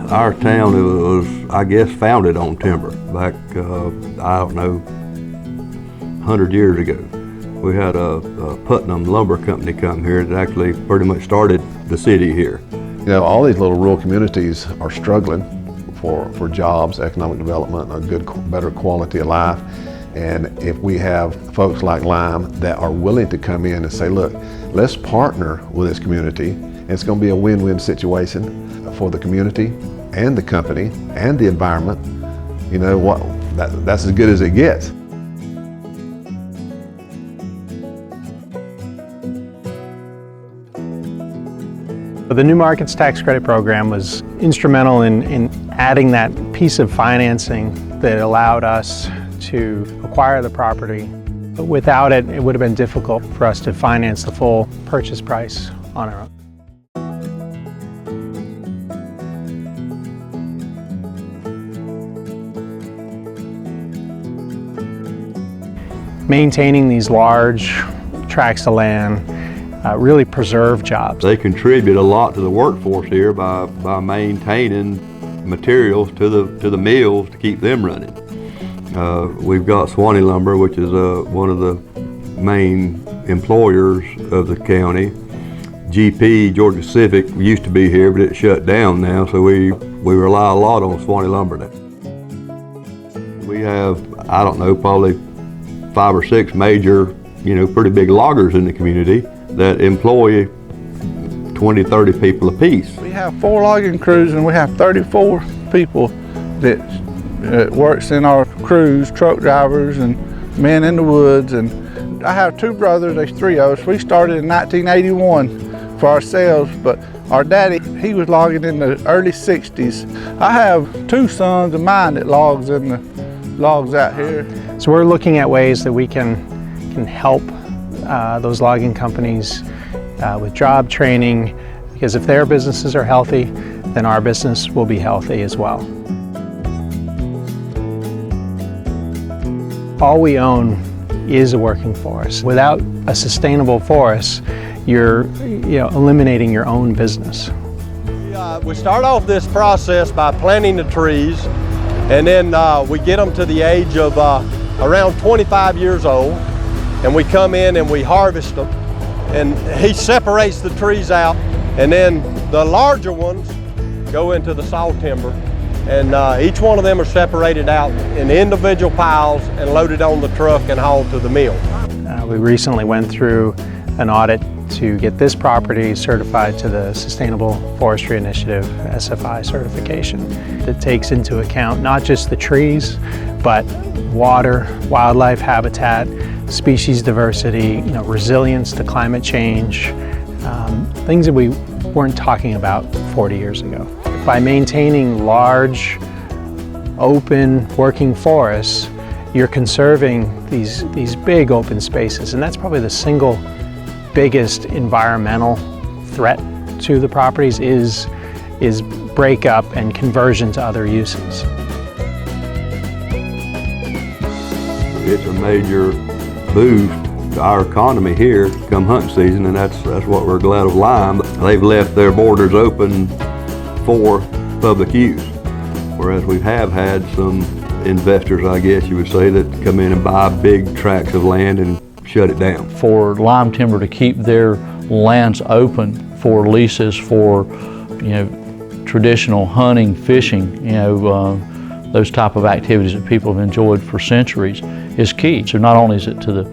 Our town was, I guess, founded on timber back, I don't know, 100 years ago. We had a Putnam lumber company come here that actually pretty much started the city here. You know, all these little rural communities are struggling for jobs, economic development, a good, better quality of life. And if we have folks like Lyme that are willing to come in and say, look, let's partner with this community, and it's going to be a win-win situation for the community and the company and the environment, you know what, that's as good as it gets. The New Markets Tax Credit Program was instrumental in adding that piece of financing that allowed us to acquire the property. But without it, it would have been difficult for us to finance the full purchase price on our own. Maintaining these large tracts of land really preserve jobs. They contribute a lot to the workforce here by maintaining materials to the mills to keep them running. We've got Swanee Lumber, which is one of the main employers of the county. GP, Georgia Pacific, used to be here, but it shut down now, so we rely a lot on Swanee Lumber now. We have, I don't know, probably 5 or 6 major, pretty big loggers in the community that employ 20, 30 people apiece. We have 4 logging crews and we have 34 people that works in our crews, truck drivers and men in the woods. And I have 2 brothers, there's 3 of us. We started in 1981 for ourselves, but our daddy, he was logging in the early 60s. I have 2 sons of mine that logs out here. So we're looking at ways that we can help those logging companies with job training, because if their businesses are healthy, then our business will be healthy as well. All we own is a working forest. Without a sustainable forest, you're eliminating your own business. We start off this process by planting the trees, and then we get them to the age of around 25 years old, and we come in and we harvest them, and he separates the trees out, and then the larger ones go into the saw timber, and each one of them are separated out in individual piles and loaded on the truck and hauled to the mill. We recently went through an audit to get this property certified to the Sustainable Forestry Initiative SFI certification. That takes into account not just the trees, but water, wildlife habitat, species diversity, resilience to climate change, things that we weren't talking about 40 years ago. By maintaining large, open, working forests, you're conserving these big open spaces, and that's probably the single biggest environmental threat to the properties is breakup and conversion to other uses. It's a major boost to our economy here come hunting season, and that's what we're glad of Lyme. They've left their borders open for public use, whereas we have had some investors, I guess you would say, that come in and buy big tracts of land and shut it down. For Lyme Timber to keep their lands open for leases for, traditional hunting, fishing, those type of activities that people have enjoyed for centuries is key. So not only is it to the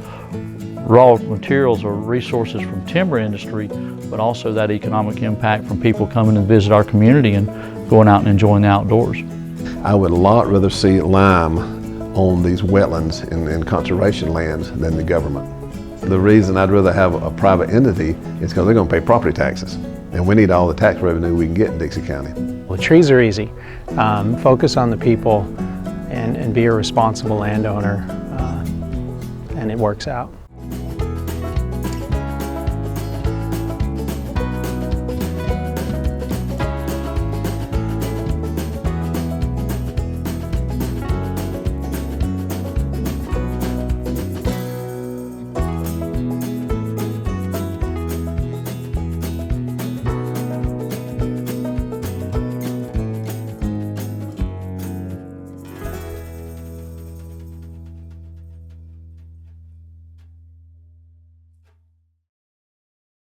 raw materials or resources from timber industry, but also that economic impact from people coming to visit our community and going out and enjoying the outdoors. I would a lot rather see Lyme on these wetlands and conservation lands than the government. The reason I'd rather have a private entity is because they're going to pay property taxes, and we need all the tax revenue we can get in Dixie County. Well, trees are easy. Focus on the people and be a responsible landowner, and it works out.